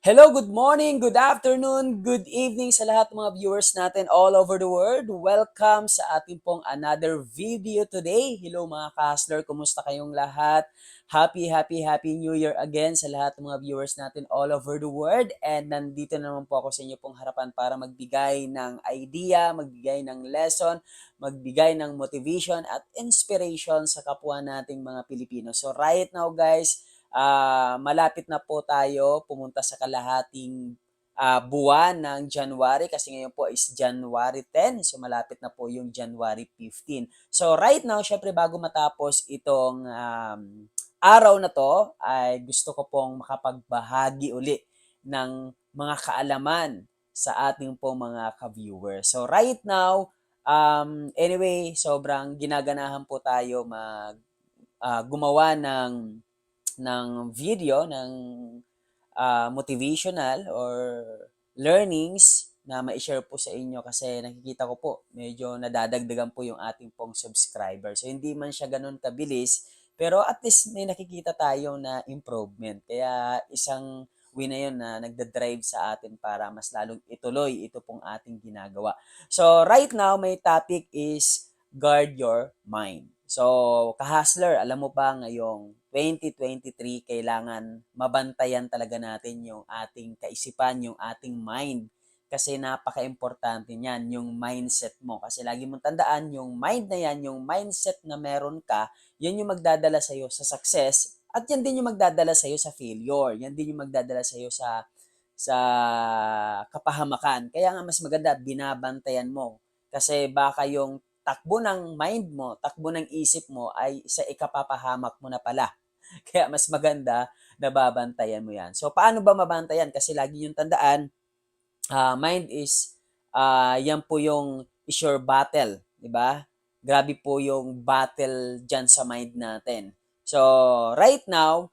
Hello, good morning, good afternoon, good evening sa lahat ng mga viewers natin all over the world. Welcome sa ating pong another video today. Hello mga ka-hustler, kumusta kayong lahat? Happy New Year again sa lahat ng mga viewers natin all over the world. And nandito naman po ako sa inyo pong harapan para magbigay ng idea, magbigay ng lesson, magbigay ng motivation at inspiration sa kapwa nating mga Pilipino. So right now guys, malapit na po tayo pumunta sa kalahating buwan ng January kasi ngayon po is January 10. So malapit na po yung January 15. So right now, syempre bago matapos itong araw na to, ay gusto ko pong makapagbahagi uli ng mga kaalaman sa ating po mga ka-viewers. So right now, anyway, sobrang ginaganahan po tayo gumawa ng video, ng motivational or learnings na ma-share po sa inyo kasi nakikita ko po medyo nadadagdagan po yung ating pong subscriber. So hindi man siya ganun kabilis, pero at least may nakikita tayo na improvement. Kaya isang win na yun na nagda-drive sa atin para mas lalong ituloy ito pong ating ginagawa. So right now, my topic is guard your mind. So, ka-hustler, alam mo ba ngayong 2023, kailangan mabantayan talaga natin yung ating kaisipan, yung ating mind. Kasi napaka-importante niyan, yung mindset mo. Kasi lagi mong tandaan, yung mind na yan, yung mindset na meron ka, yan yung magdadala sa'yo sa success at yan din yung magdadala sa'yo sa failure. Yan din yung magdadala sa'yo sa kapahamakan. Kaya nga mas maganda, binabantayan mo. Kasi baka yung takbo ng mind mo, takbo ng isip mo ay sa ikapapahamak mo na pala. Kaya mas maganda na babantayan mo yan. So, paano ba mabantayan? Kasi lagi yung tandaan, mind yan po yung is your battle. Di ba? Grabe po yung battle dyan sa mind natin. So, right now,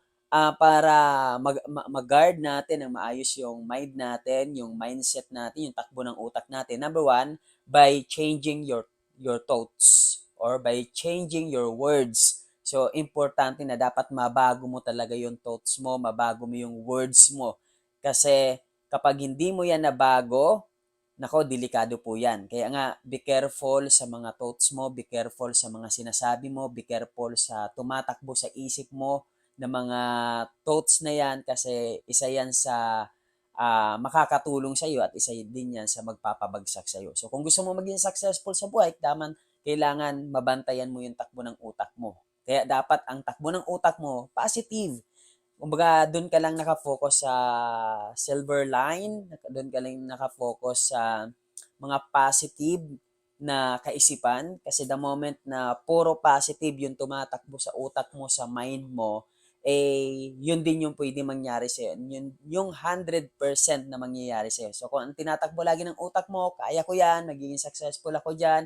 para mag-guard natin ng maayos yung mind natin, yung mindset natin, yung takbo ng utak natin. Number one, by changing your thoughts or by changing your words. So, importante na dapat mabago mo talaga yung thoughts mo, mabago mo yung words mo. Kasi kapag hindi mo yan nabago, nako, delikado po yan. Kaya nga, be careful sa mga thoughts mo, be careful sa mga sinasabi mo, be careful sa tumatakbo sa isip mo na mga thoughts na yan kasi isa yan sa makakatulong sa iyo at isa din yan sa magpapabagsak sa iyo. So kung gusto mo maging successful sa buhay, kailangan mabantayan mo yung takbo ng utak mo. Kaya dapat ang takbo ng utak mo, positive. Kumbaga, doon ka lang nakafocus sa silver line, doon ka lang nakafocus sa mga positive na kaisipan. Kasi the moment na puro positive yung tumatakbo sa utak mo, sa mind mo, yun din yung pwede mangyari sa'yo. Yung 100% na mangyayari sa'yo. So, kung ang tinatakbo lagi ng utak mo, kaya ko yan, magiging successful ako dyan,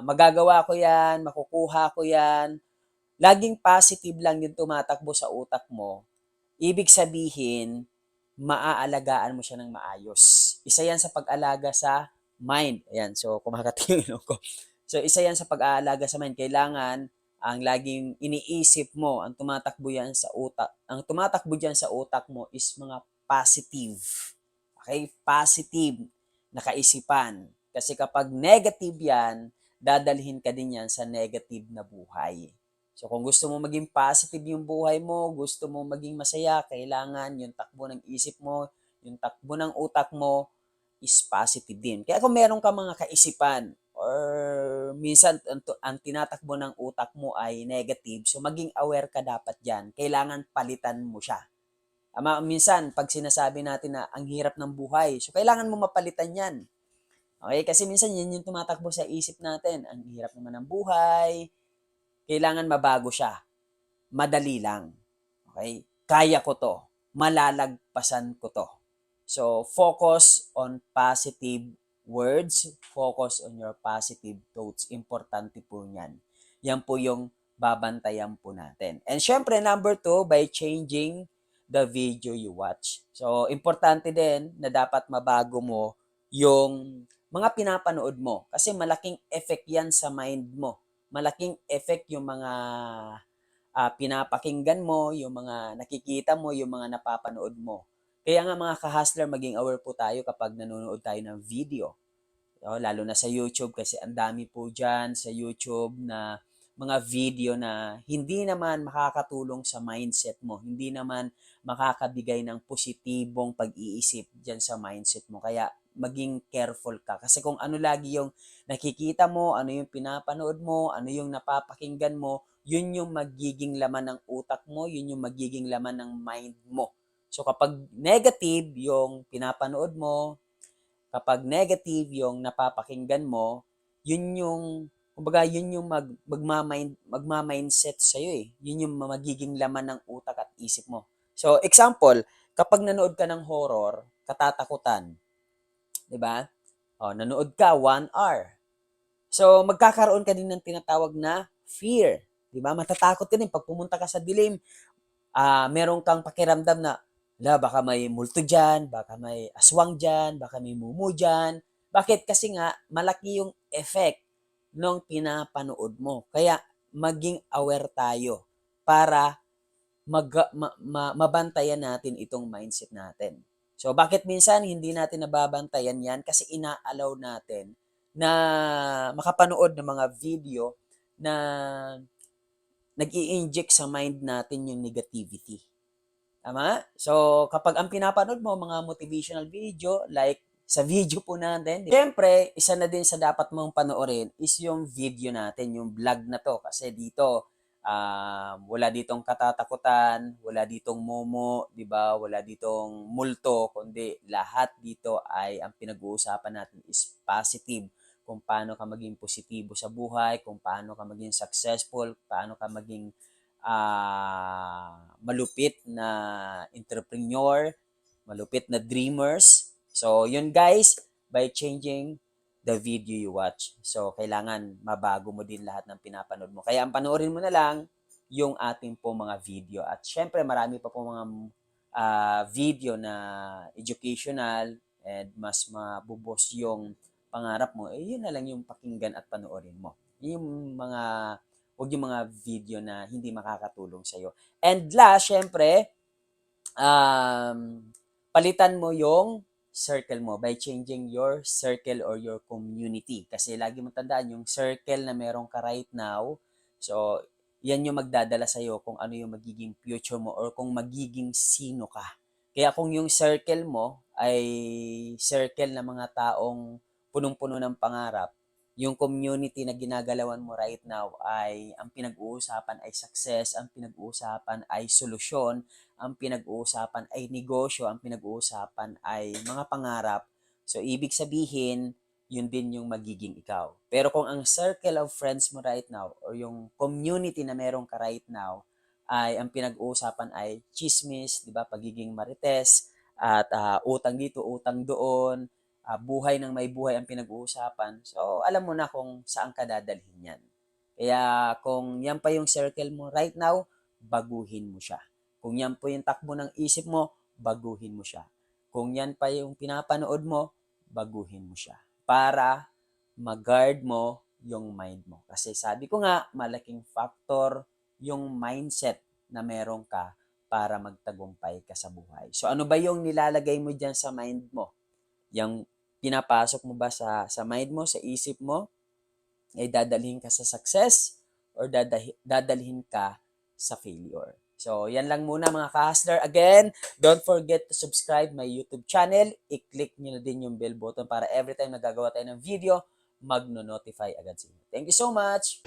magagawa ko yan, makukuha ko yan, laging positive lang yung tumatakbo sa utak mo, ibig sabihin, maaalagaan mo siya ng maayos. Isa yan sa pag-alaga sa mind. Ayan, so kumakatingin ko. So isa yan sa pag-aalaga sa mind. Kailangan ang laging iniisip mo, ang tumatakbo diyan sa utak mo is mga positive. Okay? Positive na kaisipan. Kasi kapag negative yan, dadalhin ka din yan sa negative na buhay. So kung gusto mo maging positive yung buhay mo, gusto mo maging masaya, kailangan yung takbo ng isip mo, yung takbo ng utak mo is positive din. Kaya kung meron ka mga kaisipan or minsan ang tinatakbo ng utak mo ay negative, so maging aware ka dapat dyan. Kailangan palitan mo siya. Minsan, pag sinasabi natin na ang hirap ng buhay, so kailangan mo mapalitan yan. Okay? Kasi minsan yan yung tumatakbo sa isip natin. Ang hirap naman ng buhay, kailangan mabago siya. Madali lang. Okay? Kaya ko to. Malalagpasan ko to. So, focus on positive words. Focus on your positive thoughts. Importante po yan. Yan po yung babantayan po natin. And syempre, number two, by changing the video you watch. So, importante din na dapat mabago mo yung mga pinapanood mo. Kasi malaking effect yan sa mind mo. Malaking effect yung mga pinapakinggan mo, yung mga nakikita mo, yung mga napapanood mo. Kaya nga mga ka-hustler, maging aware po tayo kapag nanonood tayo ng video. Lalo na sa YouTube kasi ang dami po dyan sa YouTube na mga video na hindi naman makakatulong sa mindset mo. Hindi naman makakabigay ng positibong pag-iisip dyan sa mindset mo. Kaya maging careful ka. Kasi kung ano lagi yung nakikita mo, ano yung pinapanood mo, ano yung napapakinggan mo, yun yung magiging laman ng utak mo, yun yung magiging laman ng mind mo. So kapag negative yung pinapanood mo, kapag negative yung napapakinggan mo, yun yung kumbaga yun yung magma-mindset sa iyo eh. Yun yung magiging laman ng utak at isip mo. So example, kapag nanood ka ng horror, katatakutan, 'di ba? Nanood ka 1 hour. So magkakaroon ka din ng tinatawag na fear, 'di ba? Matatakot ka din pag pumunta ka sa dilim, meron kang pakiramdam na, baka may multo dyan, baka may aswang dyan, baka may mumu dyan. Bakit? Kasi nga, malaki yung effect ng pinapanood mo. Kaya, maging aware tayo para mabantayan natin itong mindset natin. So, bakit minsan hindi natin nababantayan yan? Kasi inaalaw natin na makapanood ng mga video na nag-i-inject sa mind natin yung negativity. Tama? So, kapag ang pinapanood mo, mga motivational video, like sa video po natin, siyempre, isa na din sa dapat mong panoorin is yung video natin, yung vlog na to. Kasi dito, wala ditong katatakutan, wala ditong momo, di ba? Wala ditong multo, kundi lahat dito ay ang pinag-uusapan natin is positive. Kung paano ka maging positibo sa buhay, kung paano ka maging successful, paano ka maging malupit na entrepreneur, malupit na dreamers. So, yun guys, by changing the video you watch. So, kailangan mabago mo din lahat ng pinapanood mo. Kaya ang panoorin mo na lang yung ating po mga video. At syempre, marami pa po mga video na educational and mas mabubos yung pangarap mo, yun na lang yung pakinggan at panoorin mo. Yung mga huwag yung mga video na hindi makakatulong sa'yo. And last, syempre, palitan mo yung circle mo by changing your circle or your community. Kasi lagi mo tandaan, yung circle na meron ka right now, so, yan yung magdadala sa'yo kung ano yung magiging future mo or kung magiging sino ka. Kaya kung yung circle mo ay circle ng mga taong punong-puno ng pangarap, yung community na ginagalawan mo right now ay ang pinag-uusapan ay success, ang pinag-uusapan ay solusyon, ang pinag-uusapan ay negosyo, ang pinag-uusapan ay mga pangarap. So, ibig sabihin, yun din yung magiging ikaw. Pero kung ang circle of friends mo right now or yung community na meron ka right now ay ang pinag-uusapan ay chismis, di ba, pagiging marites, at utang dito, utang doon, buhay ng may buhay ang pinag-uusapan. So, alam mo na kung saan ka dadalhin yan. Kaya kung yan pa yung circle mo right now, baguhin mo siya. Kung yan po yung takbo ng isip mo, baguhin mo siya. Kung yan pa yung pinapanood mo, baguhin mo siya. Para mag-guard mo yung mind mo. Kasi sabi ko nga, malaking factor yung mindset na meron ka para magtagumpay ka sa buhay. So ano ba yung nilalagay mo dyan sa mind mo? Yung pinapasok mo ba sa mind mo, sa isip mo, ay dadalhin ka sa success or dadalhin ka sa failure. So, yan lang muna mga ka-hustler. Again, don't forget to subscribe my YouTube channel. I-click nyo na din yung bell button para every time nagagawa tayo ng video, magno-notify agad sa inyo. Thank you so much!